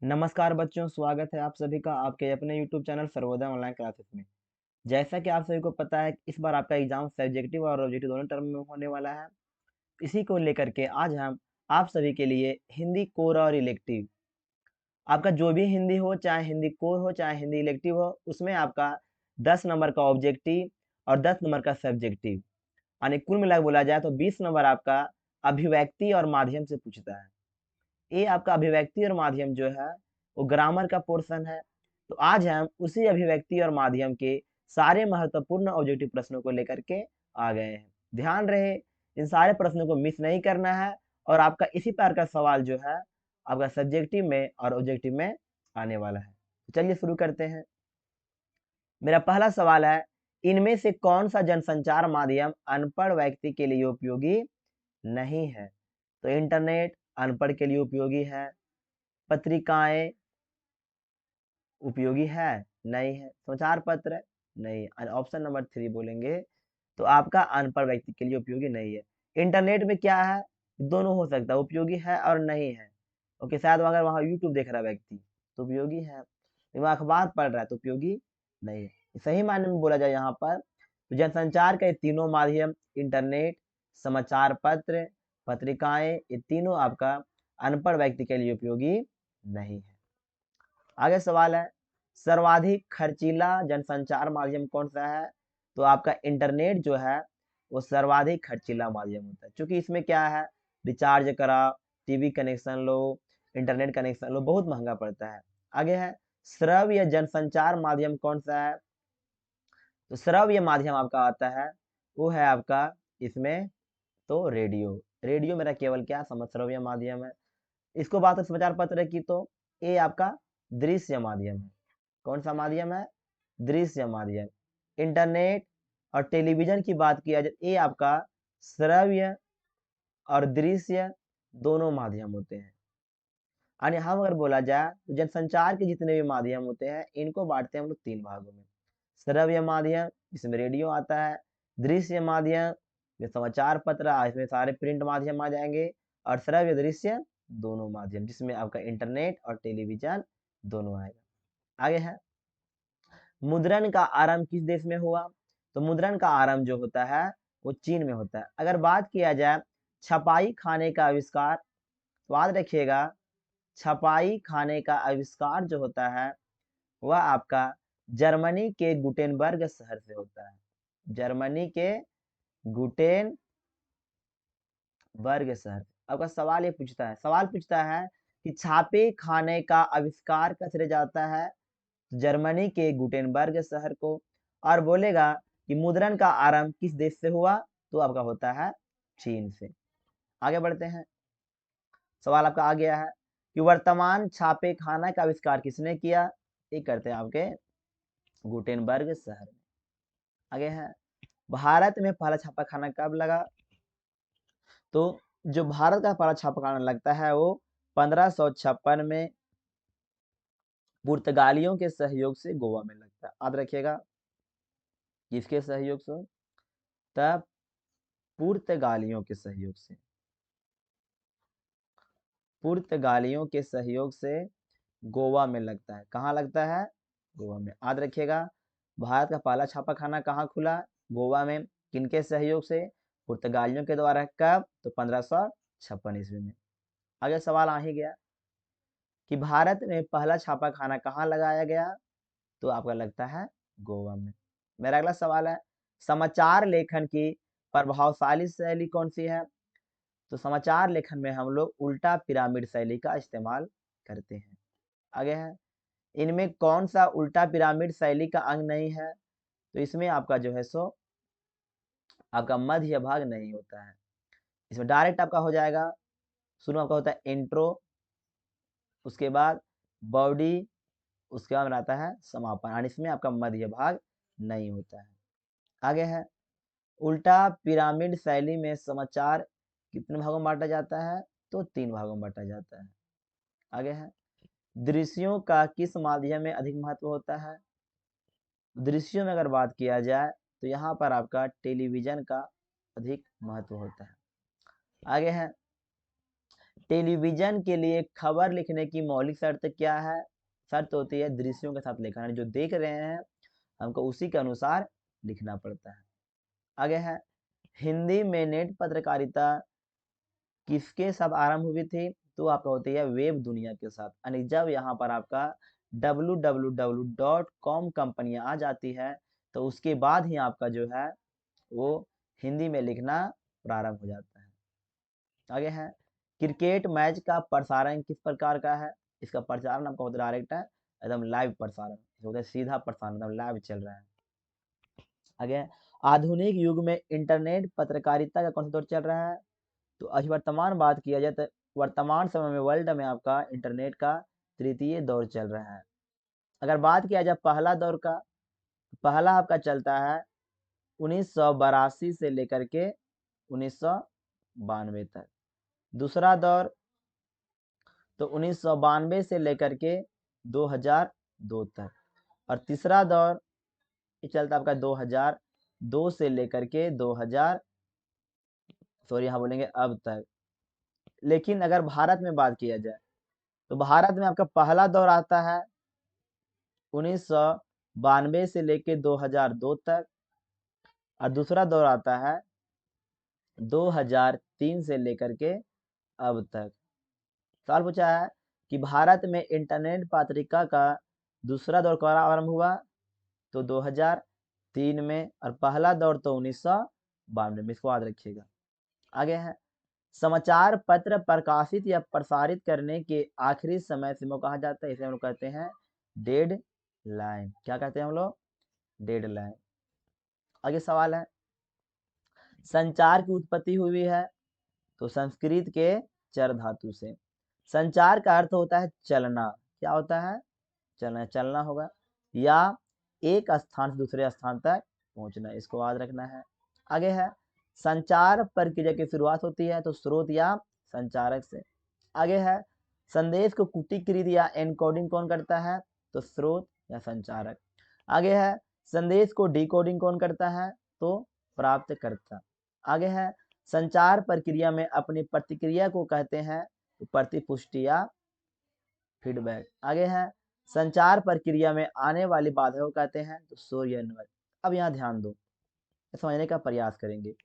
नमस्कार बच्चों, स्वागत है आप सभी का आपके अपने YouTube channel Sarvodaya online classes में। जैसा कि आप सभी को पता है, इस बार आपका एग्जाम सब्जेक्टिव और ऑब्जेक्टिव दोनों टर्म में होने वाला है। इसी को लेकर के आज हम आप सभी के लिए हिंदी कोर और इलेक्टिव, आपका जो भी हिंदी हो, चाहे हिंदी कोर हो, चाहे हिंदी इलेक्टिव हो, उसमें आपका 10 नंबर का ऑब्जेक्टिव और 10 नंबर का सब्जेक्टिव, यानी कुल मिलाकर बोला जाए तो 20 नंबर आपका अभिव्यक्ति और माध्यम से पूछता है। ये आपका अभिव्यक्ति और माध्यम जो है वो ग्रामर का पोर्शन है। तो आज हम उसी अभिव्यक्ति और माध्यम के सारे महत्वपूर्ण ऑब्जेक्टिव प्रश्नों को लेकर के आ गए हैं। ध्यान रहे, इन सारे प्रश्नों को मिस नहीं करना है और आपका इसी प्रकार का सवाल जो है आपका सब्जेक्टिव में और ऑब्जेक्टिव में आने वाला है। तो चलिए शुरू करते हैं। मेरा पहला सवाल है, इनमें से कौन सा जनसंचार माध्यम अनपढ़ व्यक्ति के लिए उपयोगी नहीं है? तो इंटरनेट अनपढ़ के लिए उपयोगी है, पत्रिकाएं उपयोगी है, नहीं है, समाचार पत्र नहीं। ऑप्शन नंबर 3 बोलेंगे तो आपका अनपढ़ व्यक्ति के लिए उपयोगी नहीं है। इंटरनेट में क्या है, दोनों हो सकता है, उपयोगी है और नहीं है। ओके, शायद अगर वहाँ यूट्यूब देख रहा है व्यक्ति तो उपयोगी है, लेकिन वह अखबार पढ़ रहा है तो उपयोगी नहीं है। सही मायने में बोला जाए यहाँ पर तो जनसंचार के तीनों माध्यम, इंटरनेट, समाचार पत्र, पत्रिकाएं, ये तीनों आपका अनपढ़ व्यक्ति के लिए उपयोगी नहीं है। आगे सवाल है, सर्वाधिक खर्चीला जनसंचार माध्यम कौन सा है? तो आपका इंटरनेट जो है वो सर्वाधिक खर्चीला माध्यम होता है, क्योंकि इसमें क्या है, रिचार्ज करा, टीवी कनेक्शन लो, इंटरनेट कनेक्शन लो, बहुत महंगा पड़ता है। आगे है, श्रव्य जनसंचार माध्यम कौन सा है? तो श्रव्य माध्यम आपका आता है वो है आपका इसमें तो रेडियो। रेडियो मेरा केवल क्या श्रव्य माध्यम है। इसको बात है समाचार पत्र की तो ये आपका दृश्य माध्यम है। कौन सा माध्यम है? दृश्य माध्यम। इंटरनेट और टेलीविजन की बात किया जाए, ये आपका श्रव्य और दृश्य दोनों माध्यम होते हैं। और यहाँ अगर बोला जाए तो जनसंचार के जितने भी माध्यम होते हैं इनको बांटते हैं हम लोग 3 भागों में। श्रव्य माध्यम, इसमें रेडियो आता है। दृश्य माध्यम में समाचार पत्र, इसमें सारे प्रिंट माध्यम आ जाएंगे। और श्रव्य दृश्य दोनों माध्यम, जिसमें आपका इंटरनेट और टेलीविजन दोनों आएगा। आगे है, मुद्रण का आरंभ किस देश में हुआ? तो मुद्रण का आरंभ जो होता है वो चीन में होता है। अगर बात किया जाए छपाई खाने का आविष्कार, तो याद रखिएगा, छपाई खाने का आविष्कार जो होता है वह आपका जर्मनी के गुटेनबर्ग शहर से होता है। जर्मनी के गुटेनबर्ग शहर। आपका सवाल ये पूछता है, सवाल पूछता है कि छापे खाने का आविष्कार किसने जाता है? जर्मनी के गुटेनबर्ग शहर को। और बोलेगा कि मुद्रण का आरंभ किस देश से हुआ? तो आपका होता है चीन से। आगे बढ़ते हैं, सवाल आपका आ गया है कि वर्तमान छापे खाना का आविष्कार किसने किया? ये करते हैं आपके गुटेनबर्ग शहर में। आगे है, भारत में पहला छापा खाना कब लगा? तो जो भारत का पहला छापा खाना लगता है वो 1556 में पुर्तगालियों के सहयोग से गोवा में लगता है। याद रखिएगा, किसके सहयोग से? तब पुर्तगालियों के सहयोग से, पुर्तगालियों के सहयोग से गोवा में लगता है। कहाँ लगता है? गोवा में। याद रखिएगा, भारत का पहला छापा खाना कहाँ खुला? गोवा में। किनके सहयोग से? पुर्तगालियों के द्वारा। कब? तो 1556 ईस्वी में। आगे सवाल आ ही गया कि भारत में पहला छापा खाना कहाँ लगाया गया? तो आपका लगता है गोवा में। मेरा अगला सवाल है, समाचार लेखन की प्रभावशाली शैली कौन सी है? तो समाचार लेखन में हम लोग उल्टा पिरामिड शैली का इस्तेमाल करते हैं। आगे है, इनमें कौन सा उल्टा पिरामिड शैली का अंग नहीं है? तो इसमें आपका जो है सो आपका मध्य भाग नहीं होता है। इसमें डायरेक्ट आपका हो जाएगा, शुरू में आपका होता है इंट्रो, उसके बाद बॉडी, उसके बाद में आता है समापन, और इसमें आपका मध्य भाग नहीं होता है। आगे है, उल्टा पिरामिड शैली में समाचार कितने भागों में बांटा जाता है? तो 3 भागों में बांटा जाता है। आगे है, दृश्यों का किस माध्यम में अधिक महत्व होता है? दृश्यों में अगर बात किया जाए तो यहाँ पर आपका टेलीविजन का अधिक महत्व होता है। आगे है, टेलीविजन के लिए खबर लिखने की मौलिक शर्त क्या है? शर्त होती है दृश्यों के साथ लिखना, जो देख रहे हैं हमको उसी के अनुसार लिखना पड़ता है। आगे है, हिंदी में नेट पत्रकारिता किसके साथ आरंभ हुई थी? तो आपका होती है वेब दुनिया के साथ, यानी जब यहाँ पर आपका www.com कंपनियां आ जाती है तो उसके बाद ही आपका जो है वो हिंदी में लिखना प्रारंभ हो जाता है। आगे है, क्रिकेट मैच का प्रसारण किस प्रकार का है? इसका प्रसारण आपका होता है डायरेक्ट है, एकदम लाइव प्रसारण होता है, सीधा प्रसारण एकदम लाइव चल रहा है। आगे, आधुनिक युग में इंटरनेट पत्रकारिता का कौन सा दौर चल रहा है? तो आज वर्तमान बात किया जाए तो वर्तमान समय में वर्ल्ड में आपका इंटरनेट का तृतीय दौर चल रहा है। अगर बात किया जाए पहला दौर का, पहला आपका चलता है 1982 से लेकर के 1992 तक। दूसरा दौर तो 1992 से लेकर के 2002 तक। और तीसरा दौर ये चलता आपका 2002 से लेकर के 2000 सॉरी यहाँ बोलेंगे अब तक। लेकिन अगर भारत में बात किया जाए तो भारत में आपका पहला दौर आता है 1992 से लेकर 2002 तक, और दूसरा दौर आता है 2003 से लेकर के अब तक। सवाल पूछा है कि भारत में इंटरनेट पत्रिका का दूसरा दौर कब आरंभ हुआ? तो 2003 में, और पहला दौर तो 1992 में, इसको याद रखिएगा। आगे है, समाचार पत्र प्रकाशित या प्रसारित करने के आखिरी समय सीमा को कहा जाता है? इसे हम लोग कहते हैं डेड लाइन। क्या कहते हैं हम लोग? Dead line. आगे सवाल है, संचार की उत्पत्ति हुई है? तो संस्कृत के चर धातु से। संचार का अर्थ होता है चलना। क्या होता है? चलना, चलना होगा, या एक स्थान से दूसरे स्थान तक पहुंचना, इसको याद रखना है। आगे है, संचार प्रक्रिया की शुरुआत होती है तो स्रोत या संचारक से। आगे है, संदेश को कूटीकृत या एनकोडिंग कौन करता है? तो स्रोत या संचारक। आगे है, संदेश को डिकोडिंग कौन करता है? तो प्राप्तकर्ता। आगे है, संचार प्रक्रिया में अपनी प्रतिक्रिया को कहते हैं तो प्रतिपुष्टि या फीडबैक। आगे है, संचार प्रक्रिया में आने वाली बाधाओं को कहते हैं तो शोर या नॉइज। अब यहाँ ध्यान दो, समझने का प्रयास करेंगे।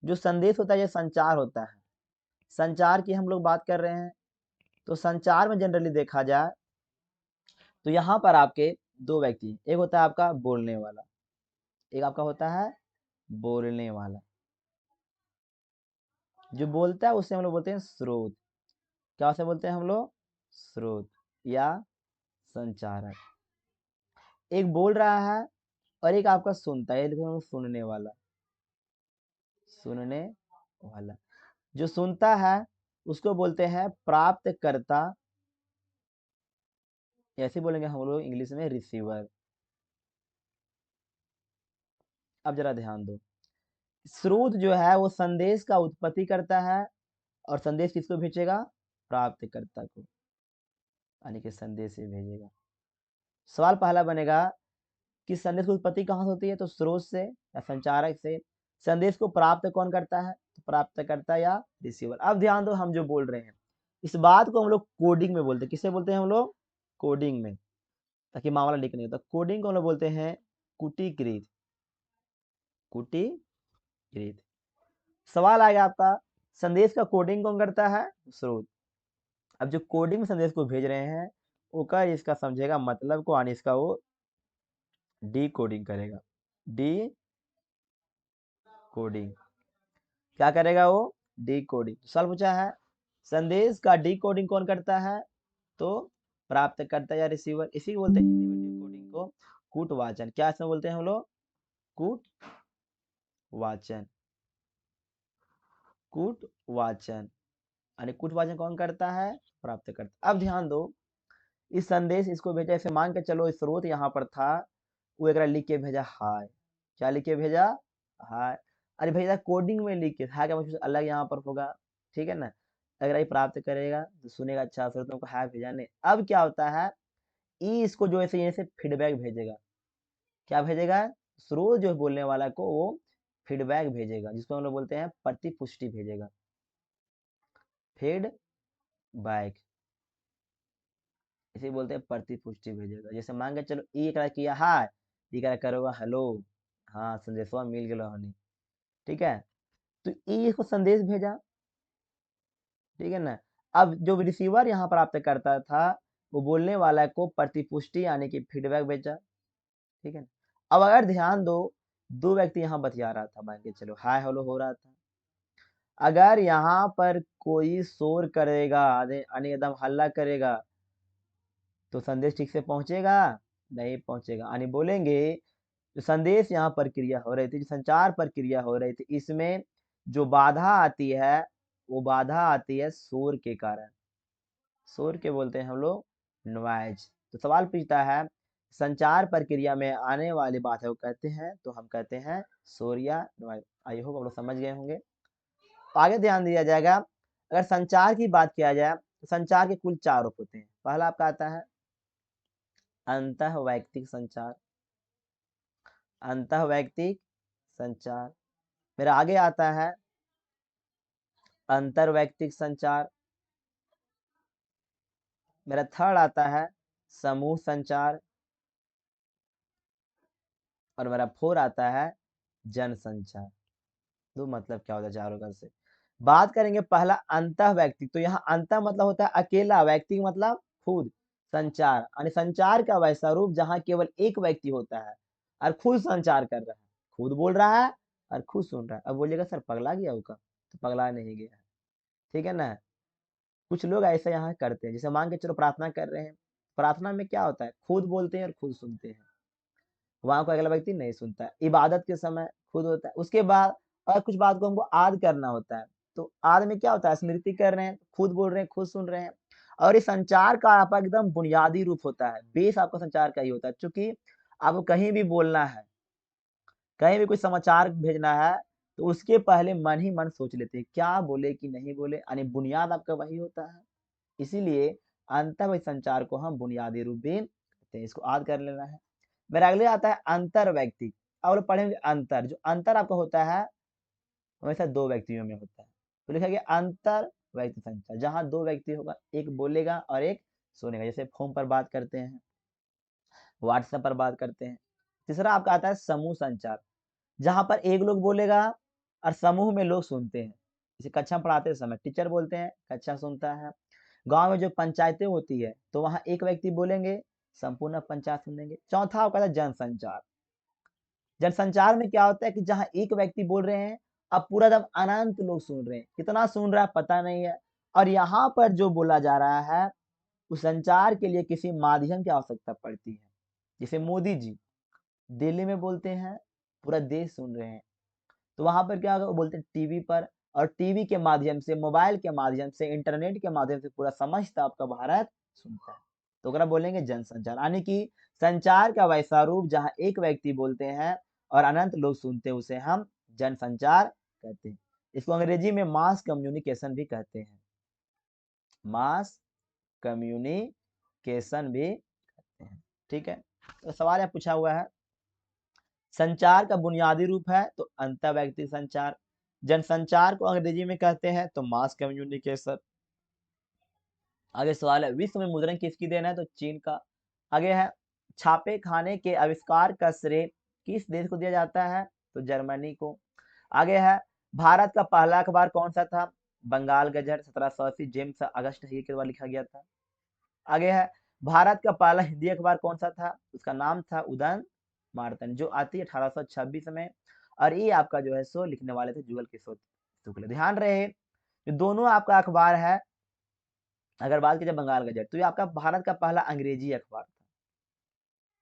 जो संदेश होता है ये संचार होता है। संचार की हम लोग बात कर रहे हैं तो संचार में जनरली देखा जाए तो यहाँ पर आपके दो व्यक्ति, एक होता है आपका बोलने वाला, एक आपका होता है बोलने वाला। जो बोलता है उसे हम लोग बोलते हैं स्रोत। क्या उसे बोलते हैं हम लोग? स्रोत या संचारक। एक बोल रहा है और एक आपका सुनता है, हम सुनने वाला। सुनने वाला जो सुनता है उसको बोलते हैं प्राप्तकर्ता, ऐसे बोलेंगे हम लोग इंग्लिश में रिसीवर। अब जरा ध्यान दो, स्रोत जो है वो संदेश का उत्पत्ति करता है और संदेश किसको भेजेगा? प्राप्तकर्ता को, यानी कि संदेश से भेजेगा। सवाल पहला बनेगा कि संदेश की उत्पत्ति कहाँ से होती है? तो स्रोत से या संचारक से। संदेश को प्राप्त कौन करता है? तो प्राप्तकर्ता या रिसीवर। अब ध्यान दो, हम जो बोल रहे हैं इस बात को हम लोग कोडिंग में बोलते हैं। किसे बोलते हैं हम लोग? कोडिंग में, ताकि मामला लीक नहीं होता। कोडिंग को हम लोग बोलते हैं कुटीकृत। कुटीकृत। सवाल आएगा आपका, संदेश का कोडिंग कौन करता है? स्रोत। अब जो कोडिंग में संदेश को भेज रहे हैं वो कर इसका समझेगा मतलब को, आने इसका वो डी कोडिंग करेगा। डी कोडिंग क्या करेगा वो? D coding. सवाल पूछा है संदेश का डी कोडिंग कौन करता है? तो प्राप्तकर्ता या रिसीवर। इसी को बोलते हैं हिंदी में डी कोडिंग को कूटवाचन। क्या इसमें बोलते हैं हम लोग? कूटवाचन। कूटवाचन, यानी कूटवाचन कौन करता है? प्राप्तकर्ता। अब ध्यान दो, इस संदेश इसको भेजा, ऐसे मान के चलो स्रोत यहाँ पर था, वो एक लिख के भेजा हाय। क्या लिख के भेजा? हाय। अरे भेजा कोडिंग में लिख के, हाय का मतलब अलग यहाँ पर होगा, ठीक है ना। अगर ये प्राप्त करेगा तो सुनेगा, अच्छा फिर तुमको हाय भेजा नहीं। अब क्या होता है, ई इसको जो ऐसे से फीडबैक भेजेगा। क्या भेजेगा? स्रोत जो बोलने वाला को वो फीडबैक भेजेगा, जिसको हम लोग बोलते हैं प्रतिपुष्टि भेजेगा। फीडबैक बाइक, इसे बोलते हैं प्रतिपुष्टि भेजेगा। जैसे मान के चलो ई एकरा किया हाय, ई एकरा करोगा हेलो, हाँ संदेशवा मिल गया हनी, ठीक है। तो ई को संदेश भेजा, ठीक है ना। अब जो रिसीवर यहाँ प्राप्त करता था, वो बोलने वाला को प्रतिपुष्टि यानी कि फीडबैक भेजा, ठीक है ना। अब अगर ध्यान दो, दो व्यक्ति यहाँ बतिया रहा था, मान के चलो हाय हेलो हो रहा था। अगर यहाँ पर कोई शोर करेगा, यानी एकदम हल्ला करेगा, तो संदेश ठीक से पहुंचेगा, नहीं पहुंचेगा। यानी बोलेंगे जो संदेश यहाँ प्रक्रिया हो रही थी, जो संचार प्रक्रिया हो रही थी, इसमें जो बाधा आती है, वो बाधा आती है शोर के कारण। शोर के बोलते हैं हम लोग नॉइज। तो सवाल पूछता है संचार प्रक्रिया में आने वाली बाधा को कहते हैं, तो हम कहते हैं शोर या नॉइज। आई होप आप लोग समझ गए होंगे। तो आगे ध्यान दिया जाएगा, अगर संचार की बात किया जाए तो संचार के कुल 4 रूप होते हैं। पहला आपका आता है अंतः वैयक्तिक संचार, अंतः वैयक्तिक संचार। मेरा आगे आता है अंतर वैयक्तिक संचार। मेरा थर्ड आता है समूह संचार। और मेरा फोर आता है जन संचार। दो मतलब क्या होता है चारों का से। बात करेंगे पहला अंतः वैयक्तिक, तो यहाँ अंतः मतलब होता है अकेला, वैयक्तिक मतलब खुद। संचार यानी संचार का वैसा रूप जहाँ केवल एक व्यक्ति होता है और खुद संचार कर रहा है, खुद बोल रहा है और खुद सुन रहा है। अब बोलिएगा सर पगला गया होगा, तो पगला नहीं गया है, ठीक है ना। कुछ लोग ऐसा यहाँ करते हैं, जैसे मान के चलो प्रार्थना कर रहे हैं, प्रार्थना में क्या होता है, खुद बोलते हैं और खुद सुनते हैं, वहां को अगला व्यक्ति नहीं सुनता है। इबादत के समय खुद होता है, उसके बाद और कुछ बात को हमको आद करना होता है, तो आद में क्या होता है, स्मृति कर रहे हैं, खुद बोल रहे हैं, खुद सुन रहे हैं। और इस संचार का आपका एकदम बुनियादी रूप होता है, बेस आपका संचार का ही होता है। चूंकि आपको कहीं भी बोलना है, कहीं भी कोई समाचार भेजना है, तो उसके पहले मन ही मन सोच लेते हैं क्या बोले कि नहीं बोले, यानी बुनियाद आपका वही होता है। इसीलिए अंतः संचार को हम बुनियादी रूप भी कहते हैं, इसको याद कर लेना है। मेरा अगले आता है अंतर व्यक्ति। अब लोग पढ़ेंगे अंतर, जो अंतर आपका होता है हमेशा दो व्यक्तियों में होता है, तो लिखा गया अंतर व्यक्ति संचार, जहां दो व्यक्ति होगा, एक बोलेगा और एक सुनेगा। जैसे फोन पर बात करते हैं, व्हाट्सएप पर बात करते हैं। तीसरा आपका आता है समूह संचार, जहां पर एक लोग बोलेगा और समूह में लोग सुनते हैं। जैसे कक्षा पढ़ाते समय टीचर बोलते हैं, कक्षा सुनता है। गांव में जो पंचायतें होती है, तो वहां एक व्यक्ति बोलेंगे, संपूर्ण पंचायत सुनेंगे। चौथा आपका था जनसंचार। जनसंचार में क्या होता है कि जहां एक व्यक्ति बोल रहे हैं, अब पूरा दम अनंत लोग सुन रहे हैं, कितना सुन रहा है पता नहीं है। और यहाँ पर जो बोला जा रहा है, उस संचार के लिए किसी माध्यम की आवश्यकता पड़ती है। जैसे मोदी जी दिल्ली में बोलते हैं, पूरा देश सुन रहे हैं, तो वहां पर क्या होगा, वो बोलते हैं टीवी पर, और टीवी के माध्यम से, मोबाइल के माध्यम से, इंटरनेट के माध्यम से पूरा समस्त आपका भारत सुनता है। तो अगर बोलेंगे जनसंचार, यानी कि संचार का वैसा रूप जहां एक व्यक्ति बोलते हैं और अनंत लोग सुनते हैं, उसे हम जनसंचार कहते हैं। इसको अंग्रेजी में मास कम्युनिकेशन भी कहते हैं, मास कम्युनिकेशन भी कहते हैं, ठीक है। तो सवाल यह पूछा हुआ है, संचार का बुनियादी रूप है तो अंतर व्यक्तिक संचार, जनसंचार को अंग्रेजी में कहते हैं तो मास कम्युनिकेशन। आगे सवाल है विश्व में मुद्रण किसकी देन है, तो चीन का। आगे है छापे खाने के आविष्कार का श्रेय किस देश को दिया जाता है, तो जर्मनी को। आगे है भारत का पहला अखबार कौन सा था, बंगाल गजट, 1780 जेम्स अगस्ट ही के द्वारा लिखा गया था। आगे है भारत का पहला हिंदी अखबार कौन सा था, उसका नाम था उदन मार्तन, जो आती है 1826 में। और ये आपका जो है सो लिखने वाले थे जुगल किशोर शुक्ल। ध्यान रहे जो दोनों आपका अखबार है, अगर बात की जाए बंगाल गजट, तो ये आपका भारत का पहला अंग्रेजी अखबार था।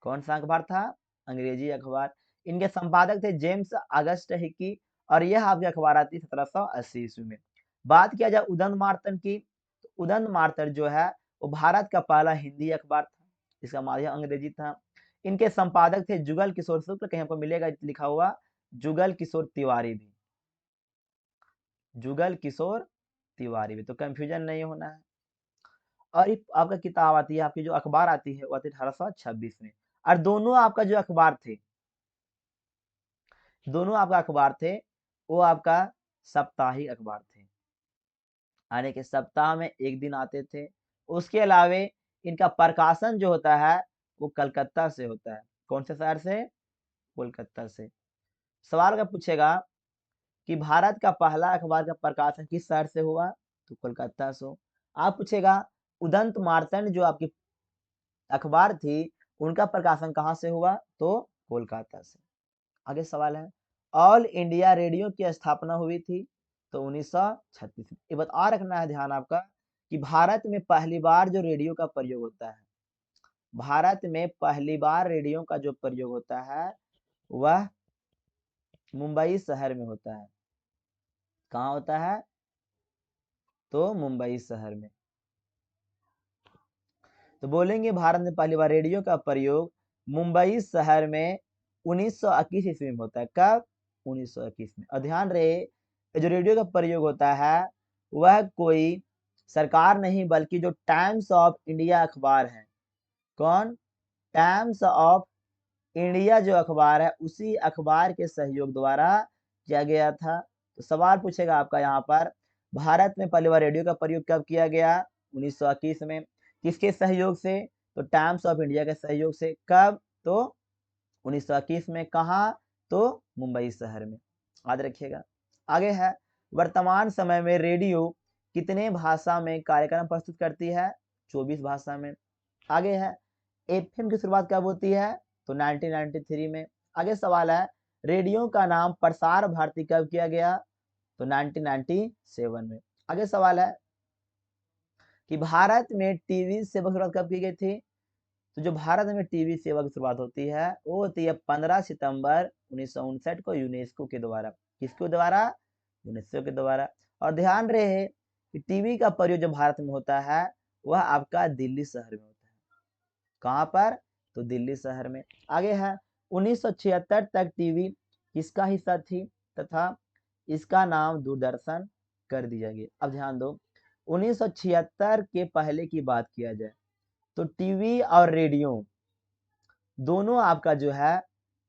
कौन सा अखबार था, अंग्रेजी अखबार। इनके संपादक थे जेम्स अगस्ट हिकी, और यह आपकी अखबार आती है 1780 ईस्वी में। बात किया जाए उदन मार्तन की, तो उदन मार्तन जो है वो भारत का पहला हिंदी अखबार था, इसका माध्यम अंग्रेजी था। इनके संपादक थे जुगल किशोर शुक्ल, कहीं आपको मिलेगा लिखा हुआ जुगल किशोर तिवारी भी, जुगल किशोर तिवारी भी, तो कंफ्यूजन नहीं होना है। और एक आपका किताब आती है, आपकी जो अखबार आती है वो आती है 1826 में। और दोनों आपका जो अखबार थे, दोनों आपका अखबार थे, वो आपका साप्ताहिक अखबार थे, यानी कि सप्ताह में एक दिन आते थे। उसके अलावे इनका प्रकाशन जो होता है वो कलकत्ता से होता है। कौन से शहर से? कोलकाता से। सवाल का पूछेगा कि भारत का पहला अखबार का प्रकाशन किस शहर से हुआ? तो कोलकाता से। आप पूछेगा उदंत मार्तंड जो आपकी अखबार थी उनका प्रकाशन कहाँ से हुआ? तो कोलकाता से। आगे सवाल है ऑल इंडिया रेडियो की स्थापना हुई थी? तो 1936 में। ये बात और रखना है ध्यान आपका कि भारत में पहली बार जो रेडियो का प्रयोग होता है, भारत में पहली बार रेडियो का जो प्रयोग होता है वह मुंबई शहर में होता है। कहाँ होता है? तो मुंबई शहर में। तो बोलेंगे भारत में पहली बार रेडियो का प्रयोग मुंबई शहर में 1921 ईस्वी में होता है। कब? 1921 में। और ध्यान रहे जो रेडियो का प्रयोग होता है वह कोई सरकार नहीं बल्कि जो टाइम्स ऑफ इंडिया अखबार है। कौन? टाइम्स ऑफ इंडिया जो अखबार है उसी अखबार के सहयोग द्वारा किया गया था। तो सवाल पूछेगा आपका यहाँ पर भारत में पहली बार रेडियो का प्रयोग कब किया गया? 1921 में। किसके सहयोग से? तो टाइम्स ऑफ इंडिया के सहयोग से। कब? तो 1921 में। कहाँ? तो मुंबई शहर में। याद रखिएगा। आगे है वर्तमान समय में रेडियो कितने भाषा में कार्यक्रम प्रस्तुत करती है? 24 भाषा में। आगे है एफएम की शुरुआत कब होती है? तो 1993 में। आगे सवाल है रेडियो का नाम प्रसार भारती कब किया गया? तो 1997 में। आगे सवाल है कि भारत में टीवी सेवा की शुरुआत कब की गई थी? तो जो भारत में टीवी सेवा की शुरुआत होती है वो होती है 15 सितंबर 1959 को यूनेस्को के द्वारा। किसके द्वारा? यूनेस्को के द्वारा। और ध्यान रहे कि टीवी का प्रयोग जो भारत में होता है वह आपका दिल्ली शहर में होता है। कहाँ पर? तो दिल्ली शहर में। आगे है 1976 तक टीवी किसका हिस्सा थी तथा इसका नाम दूरदर्शन कर दिया गया। अब ध्यान दो 1976 के पहले की बात किया जाए तो टीवी और रेडियो दोनों आपका जो है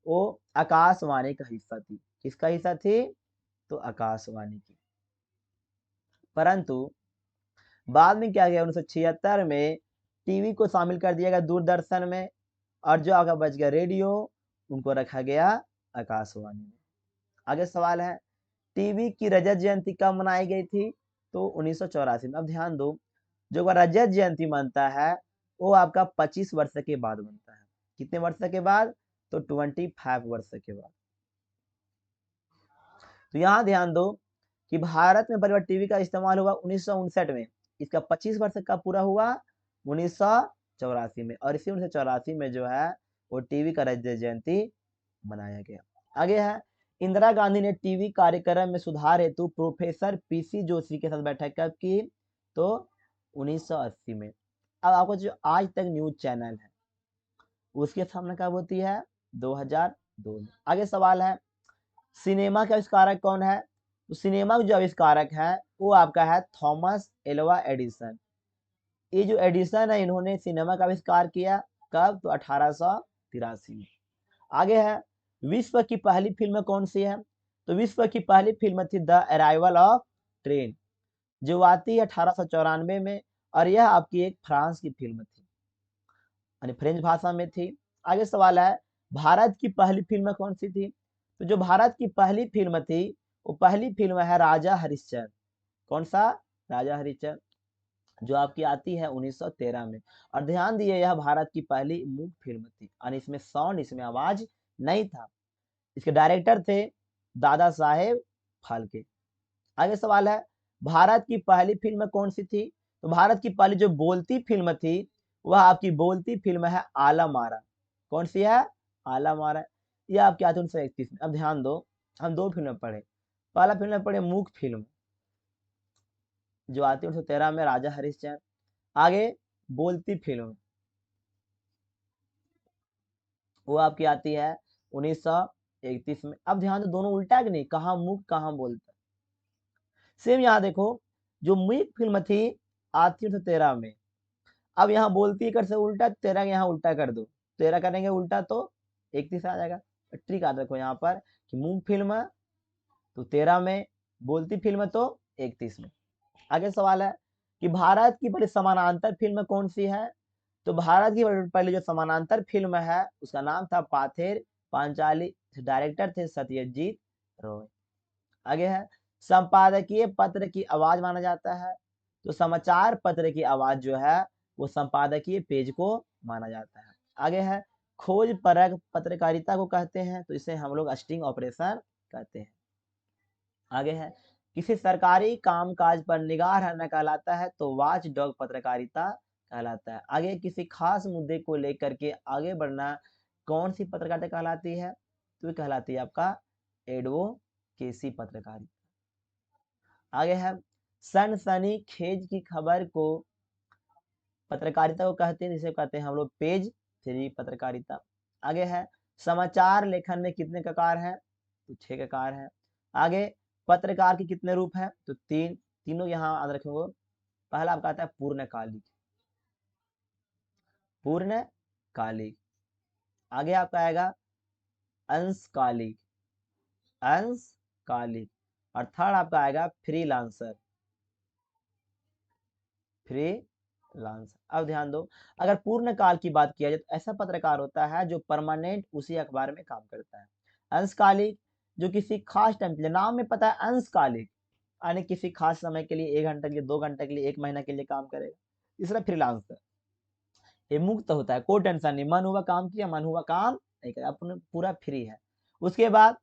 वो आकाशवाणी का हिस्सा थी। किसका हिस्सा थी? तो आकाशवाणी की। परंतु बाद में क्या गया 1976 में टीवी को शामिल कर दिया गया दूरदर्शन में और जो आपका बच गया रेडियो उनको रखा गया आकाशवाणी में। आगे सवाल है टीवी की रजत जयंती कब मनाई गई थी? तो 1984 में। अब ध्यान दो जो रजत जयंती मनता है वो आपका 25 वर्ष के बाद बनता है। कितने वर्ष के बाद? तो 25 वर्ष के बाद। तो यहाँ ध्यान दो कि भारत में पहली टीवी का इस्तेमाल हुआ 1959 में। इसका 25 वर्ष का पूरा हुआ 1984 में और इसी 1984 में जो है वो टीवी का रजत जयंती मनाया गया। आगे है इंदिरा गांधी ने टीवी कार्यक्रम में सुधार हेतु प्रोफेसर पीसी जोशी के साथ बैठक कब की? तो 1980 में। अब आपको जो आज तक न्यूज चैनल है उसकी स्थापना कब होती है? 2002 में। आगे सवाल है सिनेमा का आविष्कारक कौन है? तो सिनेमा का जो आविष्कारक है वो आपका है थॉमस एल्वा एडिसन। ये जो एडिसन है इन्होंने सिनेमा का आविष्कार किया। कब? तो 1883 में। आगे है विश्व की पहली फिल्म कौन सी है? तो विश्व की पहली फिल्म थी द अराइवल ऑफ ट्रेन जो आती है 1894 में और यह आपकी एक फ्रांस की फिल्म थी यानी फ्रेंच भाषा में थी। आगे सवाल है भारत की पहली फिल्म कौन सी थी? तो जो भारत की पहली फिल्म थी वो पहली फिल्म है राजा हरिश्चंद्र। कौन सा? राजा हरिश्चंद्र जो आपकी आती है 1913 में। और ध्यान दिए यह भारत की पहली मूक फिल्म थी यानी इसमें साउंड इसमें आवाज नहीं था। इसके डायरेक्टर थे दादा साहेब फाल्के। आगे सवाल है भारत की पहली फिल्म कौन सी थी? तो भारत की पहली जो बोलती फिल्म थी वह आपकी बोलती फिल्म है आला मारा। कौन सी है? आला मारा। यह आपकी आती है 1931 में। अब ध्यान दो हम दो फिल्म पढ़े। पहला फिल्म पढ़े मूक फिल्म जो आती है 1913 में राजा हरिश्चंद्र। आगे बोलती फिल्म वो आपकी आती है 1931 में। अब ध्यान दो दोनों उल्टा कि नहीं, कहाँ मूक कहाँ बोलता। सेम यहाँ देखो जो मूक फिल्म थी आती है 1913 में। अब यहाँ बोलती कर से उल्टा 13 यहाँ उल्टा कर दो। 13 करेंगे उल्टा तो 31 आ जाएगा। ट्रिक याद रखो यहाँ पर कि मूक फिल्म तो 13 में, बोलती फिल्म तो 31 में। आगे सवाल है कि भारत की पहली समानांतर फिल्म कौन सी है? तो भारत की पहली जो समानांतर फिल्म है उसका नाम था पाथेर पांचाली, डायरेक्टर थे सत्यजीत रॉय। आगे है संपादकीय पत्र की आवाज माना जाता है। तो समाचार पत्र की आवाज जो है वो संपादकीय पेज को माना जाता है। आगे है खोज परख पत्रकारिता को कहते हैं, तो इसे हम लोग स्टिंग ऑपरेशन कहते हैं। आगे है किसी सरकारी कामकाज पर निगाह रखना कहलाता है, तो वॉच डॉग पत्रकारिता कहलाता है। आगे किसी खास मुद्दे को लेकर के आगे बढ़ना कौन सी पत्रकारिता कहलाती है? तो ये कहलाती है आपका एडवोकेसी पत्रकारिता। आगे है सनसनी खेज की खबर को पत्रकारिता को कहते हैं, जिसे कहते हैं हम लोग पेज 3 पत्रकारिता। आगे है समाचार लेखन में कितने प्रकार हैं? तो 6 प्रकार हैं। आगे पत्रकार के कितने रूप हैं? तो 3, तीनों यहाँ याद रखेंगे। पहला आपका आता है पूर्णकालिक, पूर्णकालिक। आगे आपका आएगा अंशकालिक, अंशकालिक। और थर्ड आपका आएगा फ्रीलांसर, फ्रीलांसर। अब ध्यान दो, अगर पूर्ण काल की बात किया जाए तो ऐसा पत्रकार होता है जो परमानेंट उसी अखबार में काम करता है। अंशकालिक जो किसी खास टाइम के लिए, नाम में पता है अंशकालिक, यानी किसी खास समय के लिए, 1 घंटे के लिए, 2 घंटे के लिए, 1 महीना के लिए काम करेगा। तीसरा फ्रीलांसर, ये मुक्त होता है, कोई टेंशन नहीं, मन हुआ काम किया, मन हुआ काम नहीं किया, अपने पूरा फ्री है। उसके बाद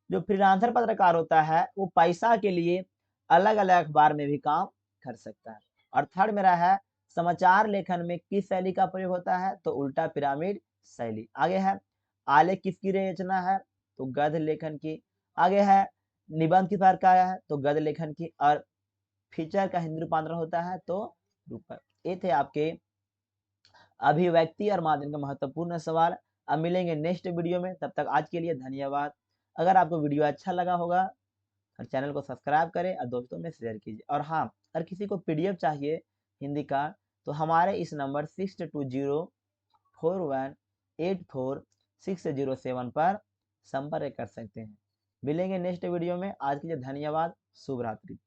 जो फ्रीलांसर पत्रकार होता है वो पैसा के लिए अलग अलग अखबार में भी काम कर सकता है। और थर्ड मेरा है समाचार लेखन में किस शैली का प्रयोग होता है? तो उल्टा पिरामिड शैली। आगे है आलेख किसकी रचना है? तो गद्य लेखन की। आगे है निबंध किस प्रकार का है? तो गद्य लेखन की। और फीचर का हिंदी रूपांतरण होता है तो रूपक। ये थे आपके अभिव्यक्ति और माध्यम का महत्वपूर्ण सवाल। अब मिलेंगे नेक्स्ट वीडियो में, तब तक आज के लिए धन्यवाद। अगर आपको वीडियो अच्छा लगा होगा और चैनल को सब्सक्राइब करें और दोस्तों में शेयर कीजिए। और हाँ, अगर किसी को पीडीएफ चाहिए हिंदी का तो हमारे इस नंबर 6204184607 पर संपर्क कर सकते हैं। मिलेंगे नेक्स्ट वीडियो में, आज के लिए धन्यवाद, शुभ रात्रि।